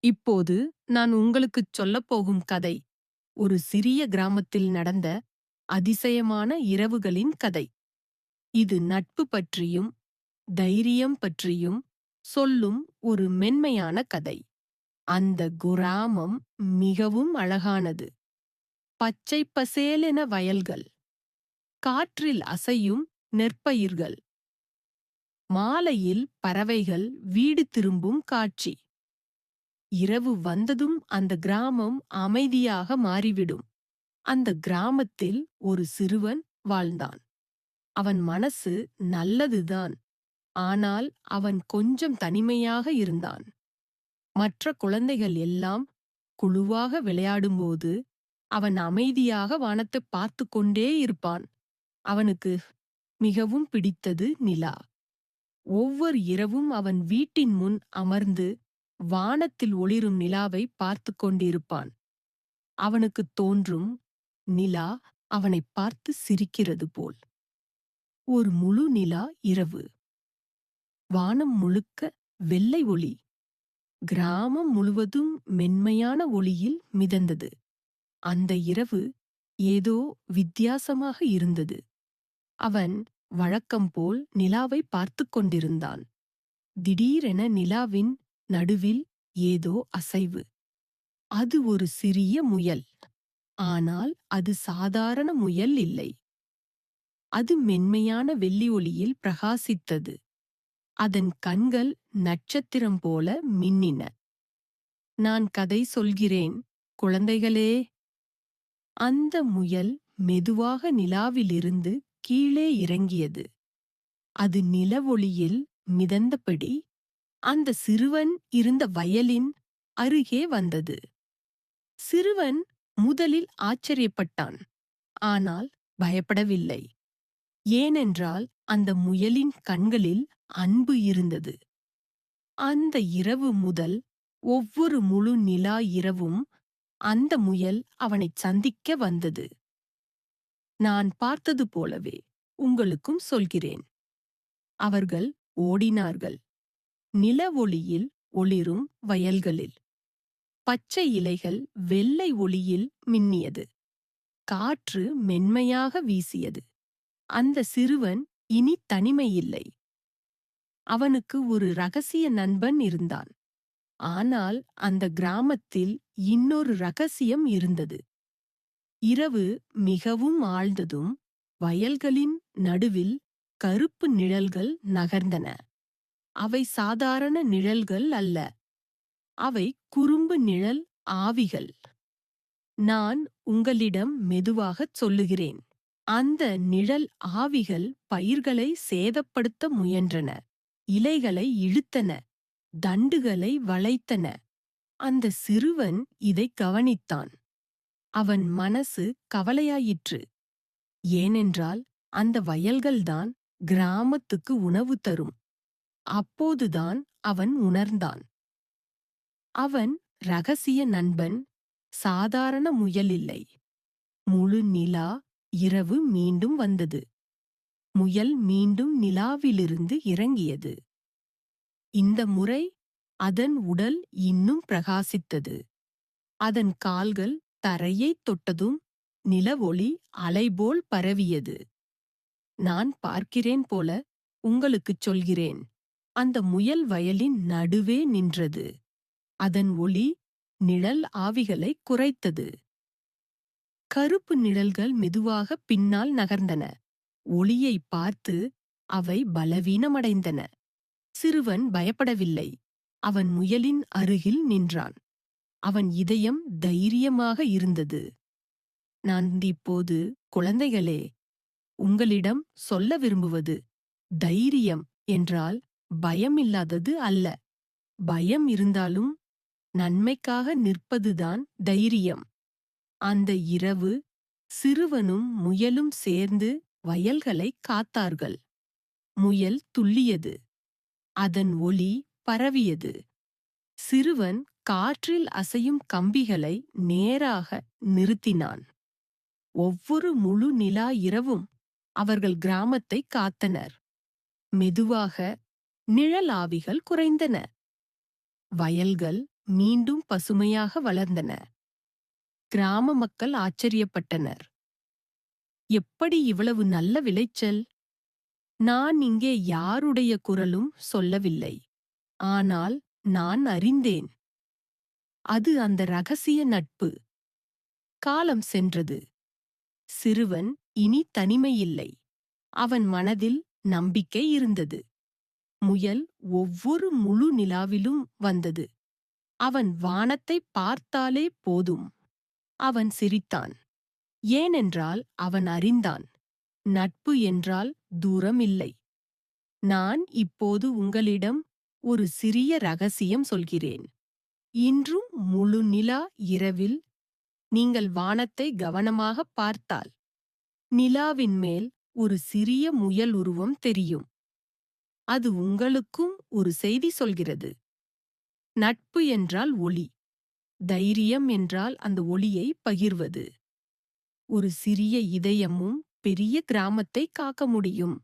இப்போது நான் உங்களுக்குச் சொல்லப்போகும் கதை ஒரு சிறிய கிராமத்தில் நடந்த அதிசயமான இரவுகளின் கதை. இது நட்பு பற்றியும் தைரியம் பற்றியும் சொல்லும் ஒரு மென்மையான கதை. அந்த கிராமம் மிகவும் அழகானது. பச்சை பசேலென வயல்கள், காற்றில் அசையும் நெற்பயிர்கள், மாலையில் பறவைகள் வீடு திரும்பும் காட்சி. இரவு வந்ததும் அந்த கிராமம் அமைதியாக மாறிவிடும். அந்த கிராமத்தில் ஒரு சிறுவன் வாழ்ந்தான். அவன் மனசு நல்லதுதான், ஆனால் அவன் கொஞ்சம் தனிமையாக இருந்தான். மற்ற குழந்தைகள் எல்லாம் குழுவாக விளையாடும்போது அவன் அமைதியாக வானத்தைப் பார்த்து கொண்டே இருப்பான். அவனுக்கு மிகவும் பிடித்தது நிலா. ஒவ்வொரு இரவும் அவன் வீட்டின் முன் அமர்ந்து வானத்தில் ஒளிரும் நிலாவை பார்த்து கொண்டிருப்பான். அவனுக்குத் தோன்றும், நிலா அவனைப் பார்த்து சிரிக்கிறது போல். ஒரு முழு நிலா இரவு. வானம் முழுக்க வெள்ளை ஒளி. கிராமம் முழுவதும் மென்மையான ஒளியில் மிதந்தது. அந்த இரவு ஏதோ வித்தியாசமாக இருந்தது. அவன் வழக்கம் போல் நிலாவை பார்த்துக் கொண்டிருந்தான். திடீரென நிலாவின் நடுவில் ஏதோ அசைவு. அது ஒரு சிறிய முயல். ஆனால் அது சாதாரண முயல் இல்லை. அது மென்மையான வெள்ளி ஒளியில் பிரகாசித்தது. அதன் கண்கள் நட்சத்திரம் போல மின்னின. நான் கதை சொல்கிறேன், குழந்தைகளே. அந்த முயல் மெதுவாக நிலாவிலிருந்து கீழே இறங்கியது. அது நிலவொளியில் மிதந்தபடி அந்த சிறுவன் இருந்த வயலின் அருகே வந்தது. சிறுவன் முதலில் ஆச்சரியப்பட்டான், ஆனால் பயப்படவில்லை. ஏனென்றால் அந்த முயலின் கண்களில் அன்பு இருந்தது. அந்த இரவு முதல் ஒவ்வொரு முழு நிலா இரவும் அந்த முயல் அவனைச் சந்திக்க வந்தது. நான் பார்த்தது போலவே உங்களுக்கும் சொல்கிறேன். அவர்கள் ஓடினார்கள். நில ஒளியில் ஒளிரும் வயல்களில். பச்சை இலைகள் வெள்ளை ஒளியில் மின்னியது. காற்று மென்மையாக வீசியது. அந்த சிறுவன் இனி தனிமையில்லை. அவனுக்கு ஒரு ரகசிய நண்பன் இருந்தான். ஆனால் அந்த கிராமத்தில் இன்னொரு ரகசியம் இருந்தது. இரவு மிகவும் ஆழ்ந்ததும் வயல்களின் நடுவில் கருப்பு நிழல்கள் நகர்ந்தன. அவை சாதாரண நிழல்கள் அல்ல. அவை குறும்பு நிழல் ஆவிகள். நான் உங்களிடம் மெதுவாகச் சொல்லுகிறேன். அந்த நிழல் ஆவிகள் பயிர்களை சேதப்படுத்த முயன்றன. இலைகளை இழுத்தன. தண்டுகளை வளைத்தன. அந்த சிறுவன் இதை கவனித்தான். அவன் மனசு கவலையாயிற்று. ஏனென்றால் அந்த வயல்கள்தான் கிராமத்துக்கு உணவு தரும். அப்போதுதான் அவன் உணர்ந்தான். அவன் ரகசிய நண்பன் சாதாரண முயல் இல்லை. முழு நிலா. இரவு மீண்டும் வந்தது. முயல் மீண்டும் நிலாவிலிருந்து இறங்கியது. இந்த முறை அதன் உடல் இன்னும் பிரகாசித்தது. அதன் கால்கள் தரையைத் தொட்டதும் நிலவொளி அலைபோல் பரவியது. நான் பார்க்கிறேன் போல உங்களுக்குச் சொல்கிறேன். அந்த முயல் வயலின் நடுவே நின்றது. அதன் ஒளி நிழல் ஆவிகளை குறைத்தது. கருப்பு நிழல்கள் மெதுவாக பின்னால் நகர்ந்தன. ஒளியை பார்த்து அவை பலவீனமடைந்தன. சிறுவன் பயப்படவில்லை. அவன் முயலின் அருகில் நின்றான். அவன் இதயம் தைரியமாக இருந்தது. நான் இப்போது, குழந்தைகளே, உங்களிடம் சொல்ல விரும்புவது, தைரியம் என்றால் பயமில்லாதது அல்ல. பயம் இருந்தாலும் நன்மைக்காக நிற்பதுதான் தைரியம். அந்த இரவு சிறுவனும் முயலும் சேர்ந்து வயல்களை காத்தார்கள். முயல் துள்ளியது. அதன் ஒளி பரவியது. சிறுவன் காற்றில் அசையும் கம்பிகளை நேராக நிறுத்தினான். ஒவ்வொரு முழு நிலா இரவும் அவர்கள் கிராமத்தை காத்தனர். மெதுவாக நிழல் ஆவிகள் குறைந்தன. வயல்கள் மீண்டும் பசுமையாக வளர்ந்தன. கிராம மக்கள் ஆச்சரியப்பட்டனர். எப்படி இவ்வளவு நல்ல விளைச்சல்? நான் இங்கே யாருடைய குரலும் சொல்லவில்லை. ஆனால் நான் அறிந்தேன். அது அந்த ரகசிய நட்பு. காலம் சென்றது. சிறுவன் இனி தனிமையில்லை. அவன் மனதில் நம்பிக்கை இருந்தது. முயல் ஒவ்வொரு முழு நிலாவிலும் வந்தது. அவன் வானத்தை பார்த்தாலே போதும். அவன் சிரித்தான். ஏனென்றால் அவன் அறிந்தான், நட்பு என்றால் தூரம் இல்லை. நான் இப்போது உங்களிடம் ஒரு சிறிய ரகசியம் சொல்கிறேன். இன்றும் முழு நிலா இரவில் நீங்கள் வானத்தை கவனமாகப் பார்த்தால் நிலாவின் மேல் ஒரு சிறிய முயல் உருவம் தெரியும். அது உங்களுக்கும் ஒரு செய்தி சொல்கிறது. நட்பு என்றால் ஒளி. தைரியம் என்றால் அந்த ஒளியை பகிர்வது. ஒரு சிறிய இதயமும் பெரிய கிராமத்தை காக்க முடியும்.